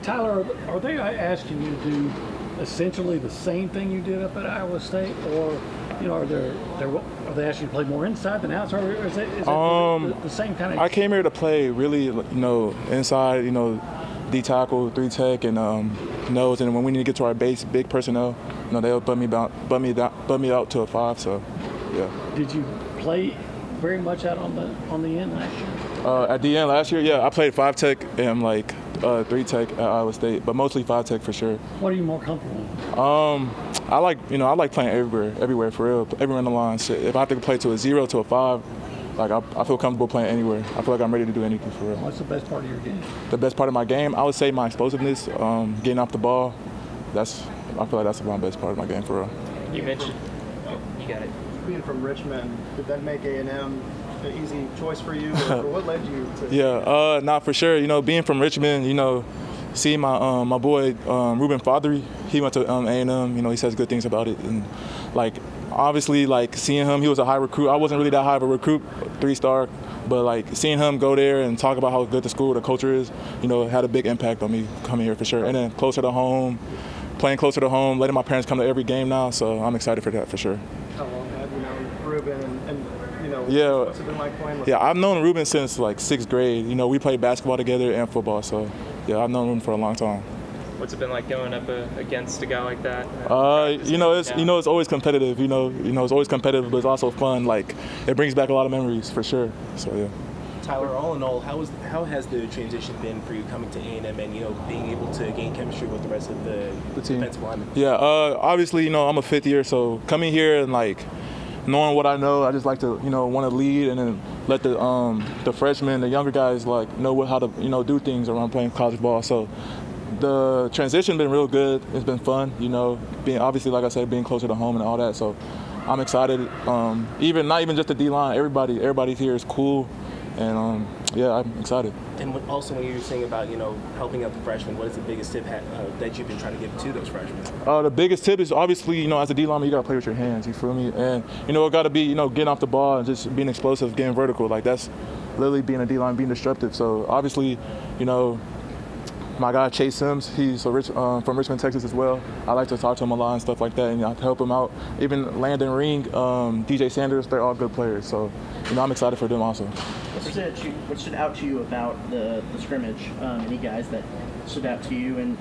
Tyler, are they asking you to do essentially the same thing you did up at Iowa State, or are they asking you to play more inside than outside, or is it the same kind of? I came here to play really, inside, D tackle, 3 tech, and nose. And when we need to get to our base, big personnel, they'll bump me out to a 5. So, yeah. Did you play very much out on the end last year? At the end last year, yeah, I played 5 tech and 3 tech at Iowa State, but mostly 5 tech for sure. What are you more comfortable with? I like playing everywhere for real. Everywhere in the line. So if I have to play to a 0 to a 5, I feel comfortable playing anywhere. I feel like I'm ready to do anything for real. What's the best part of your game? The best part of my game, I would say my explosiveness, getting off the ball. I feel like that's my best part of my game for real. You mentioned, you got it. Being from Richmond, did that make A&M an easy choice for you, or what led you to? Yeah, not for sure. Being from Richmond, seeing my boy Deuce Fatheree, he went to A&M. He says good things about it, and obviously seeing him, he was a high recruit. I wasn't really that high of a recruit, 3-star, but seeing him go there and talk about how good the school, the culture is, had a big impact on me coming here for sure. And then closer to home, playing closer to home, letting my parents come to every game now, so I'm excited for that for sure. How long have you known Ruben and yeah, what's it been like playing with him? Yeah, I've known Ruben since 6th grade. We played basketball together and football, so yeah, I've known Ruben for a long time. What's it been like going up against a guy like that? It's always competitive. It's always competitive, but it's also fun. It brings back a lot of memories for sure. So yeah. Tyler, all in all, how has the transition been for you coming to A&M and being able to gain chemistry with the rest of the team? Defensive linemen? Yeah, obviously I'm a 5th year, so coming here and knowing what I know, I just like to want to lead and then let the freshmen, the younger guys know how to do things around playing college ball. So the transition been real good. It's been fun, being obviously, like I said, being closer to home and all that. So I'm excited. Not even just the D-line, everybody here is cool, and yeah, I'm excited. And also, when you were saying about helping out the freshmen, what is the biggest tip that you've been trying to give to those freshmen? The biggest tip is obviously as a D-lineman, you gotta play with your hands. You feel me? And it gotta be getting off the ball and just being explosive, getting vertical. That's literally being a D-line, being disruptive. So obviously, my guy Chase Sims, he's from Richmond, Texas as well. I like to talk to him a lot and stuff like that, and I help him out. Even Landon Ring, DJ Sanders, they're all good players. So, I'm excited for them also. What stood out to you about the scrimmage? Any guys that stood out to you, and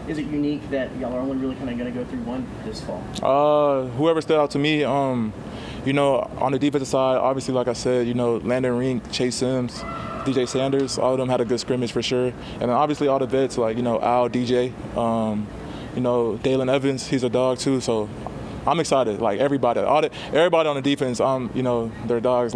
is it unique that y'all are only really kind of going to go through one this fall? Whoever stood out to me, on the defensive side, obviously, like I said, Landon Ring, Chase Sims, DJ Sanders, all of them had a good scrimmage for sure. And then obviously all the vets Al, DJ, Dalen Evans, he's a dog too. So I'm excited. Everybody on the defense, they're dogs.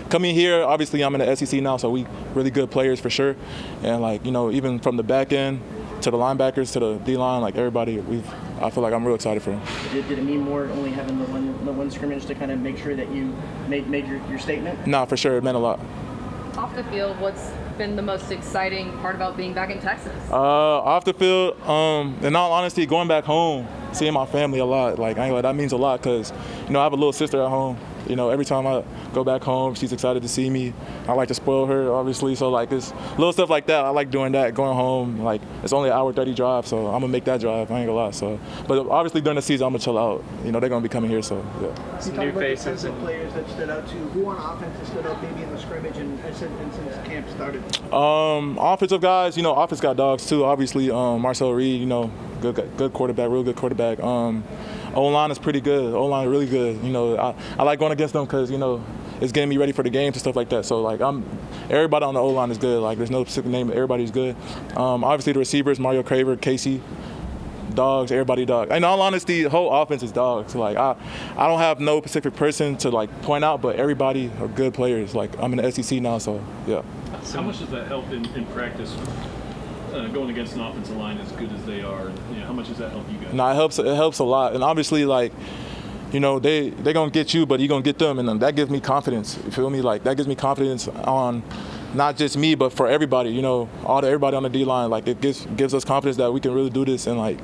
Coming here, obviously I'm in the SEC now, so we really good players for sure. And even from the back end to the linebackers to the D-line, everybody, I feel like I'm real excited for them. Did it mean more only having the one scrimmage to kind of make sure that you made your statement? Nah, for sure, it meant a lot. Off the field, what's been the most exciting part about being back in Texas? Off the field, in all honesty, going back home, seeing my family a lot, that means a lot because, I have a little sister at home. Every time I go back home, she's excited to see me. I like to spoil her, obviously. So, it's little stuff like that. I like doing that, going home. It's only an hour 30 drive, so I'm going to make that drive. I ain't going to lie. So, but obviously during the season, I'm going to chill out. They're going to be coming here, so, yeah. Some new faces. Some players that stood out to you. Who on offense has stood out maybe in the scrimmage and since camp started? Offensive guys, offense got dogs too. Obviously, Marcel Reed, good quarterback, real good quarterback. O-line is pretty good. O-line really good. I like going against them because, it's getting me ready for the games and stuff like that. So, everybody on the O-line is good. There's no specific name, but everybody's good. Obviously, the receivers, Mario Craver, Casey, dogs, everybody dogs. In all honesty, the whole offense is dogs. I don't have no specific person to, point out, but everybody are good players. I'm in the SEC now, so, yeah. How much does that help in practice? Going against an offensive line as good as they are, how much does that help you guys? No, it helps a lot, and obviously, they're gonna get you, but you're gonna get them, and that gives me confidence. You feel me? That gives me confidence on not just me, but for everybody. Everybody on the D line. It gives us confidence that we can really do this and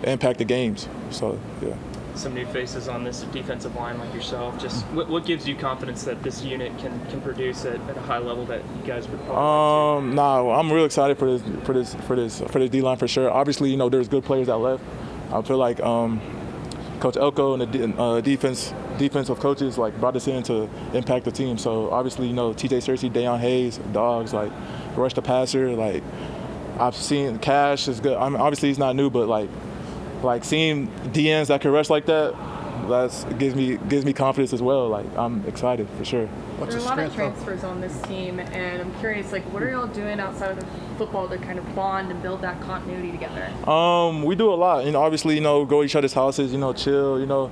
impact the games. So yeah. some new faces on this defensive line like yourself. Just what gives you confidence that this unit can produce at a high level that you guys would probably I'm real excited for this D line for sure. Obviously, you know, there's good players that left. I feel like Coach Elko and the defensive coaches like brought us in to impact the team. So obviously, you know, TJ Searcy, Deion Hayes, dogs like rush the passer. Like I've seen Cash is good. I mean, obviously he's not new, but like seeing DNs that can rush like that, gives me confidence as well. Like I'm excited for sure. There are a lot of transfers on this team, and I'm curious, like, what are y'all doing outside of the football to kind of bond and build that continuity together? We do a lot. You know, obviously, you know, go to each other's houses. You know, chill. You know.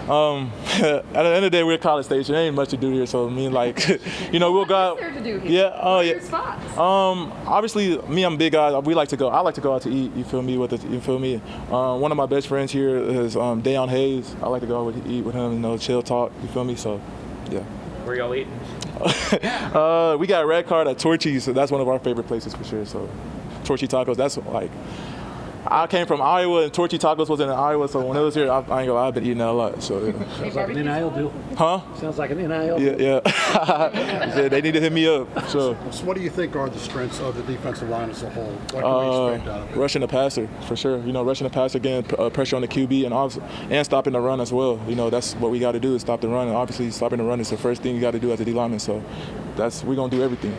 At the end of the day, we're at College Station. There ain't much to do here, so I mean, like, you know, we'll go out. What is there to do here? Yeah, oh What are yeah. your spots? Obviously, me, I'm a big guy. I like to go out to eat. You feel me? You feel me? One of my best friends here is Deion Hayes. I like to go out eat with him. You know, chill, talk. You feel me? So, yeah. Where y'all eating? We got a red card at Torchy's, so that's one of our favorite places for sure. So, Torchy Tacos. That's like. I came from Iowa, and Torchy Tacos wasn't in Iowa, so when it was here, I ain't gonna lie, I've been eating that a lot. So, yeah. Sounds like an NIL deal. Huh? Sounds like an NIL deal. Yeah. Yeah, they need to hit me up. So, what do you think are the strengths of the defensive line as a whole? What can we expect out of it? rushing the passer for sure. You know, rushing the passer, getting pressure on the QB, and stopping the run as well. You know, that's what we got to do is stop the run. And obviously, stopping the run is the first thing you got to do as a D lineman. So, we're gonna do everything.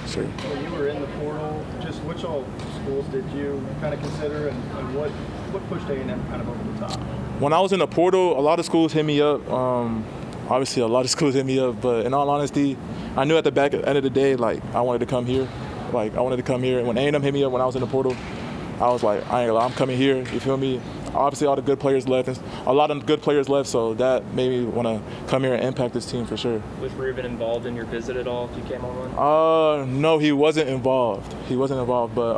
Sure. When you were in the portal, just which all schools did you kind of consider, and what pushed A&M kind of over the top? When I was in the portal, a lot of schools hit me up. Obviously, a lot of schools hit me up, but in all honesty, I knew at the end of the day, like, I wanted to come here. Like, I wanted to come here. And when A&M hit me up when I was in the portal, I was like, I ain't gonna lie, I'm coming here. You feel me? Obviously, all the good players left. And a lot of good players left, so that made me want to come here and impact this team for sure. Was Ruben involved in your visit at all if you came on one? No, he wasn't involved. But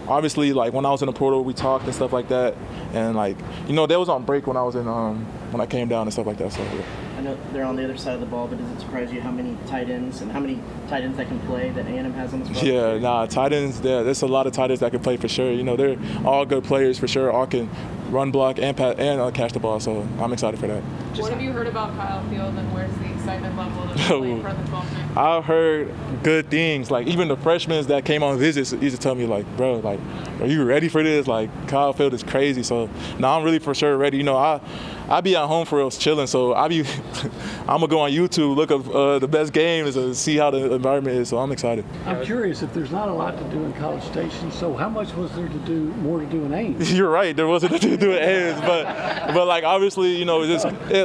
obviously, like, when I was in the portal, we talked and stuff like that. And, like, you know, they was on break when I was in when I came down and stuff like that. So, yeah. I know they're on the other side of the ball, but does it surprise you how many tight ends that can play that A&M has on this roster? Yeah, tight ends, there's a lot of tight ends that can play for sure. You know, they're all good players for sure. All can run, block, and catch the ball, so I'm excited for that. What have you heard about Kyle Field, and where's the excitement level to play in front of the Fall Camp? I've heard good things. Like, even the freshmen that came on visits used to tell me, like, bro, like, are you ready for this? Like, Kyle Field is crazy. So, now I'm really for sure ready. You know, I be at home for real chilling, so I'm gonna go on YouTube, look up the best games, and see how the environment is. So I'm excited. I'm curious, if there's not a lot to do in College Station, so how much was there more to do in Ames? You're right, there wasn't to do at Ames, but like, obviously, you know,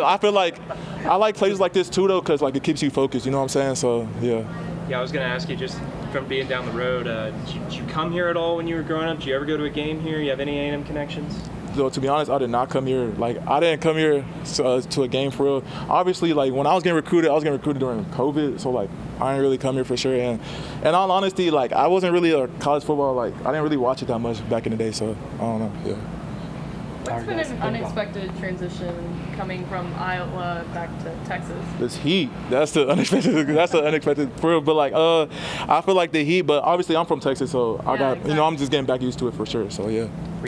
I feel like I like places like this too, though, because like it keeps you focused. You know what I'm saying? So yeah. Yeah, I was gonna ask you, just from being down the road, did you come here at all when you were growing up? Did you ever go to a game here? You have any A&M connections? So to be honest, I did not come here. Like, I didn't come here to a game for real. Obviously, like, when I was getting recruited during COVID. So like, I didn't really come here for sure. And in all honesty, like, I wasn't really a college football. Like, I didn't really watch it that much back in the day. So I don't know. Yeah. What's been an unexpected transition coming from Iowa back to Texas? This heat. That's the unexpected for real. But like, I feel like the heat. But obviously, I'm from Texas, so I got, exactly. You know, I'm just getting back used to it for sure. So yeah.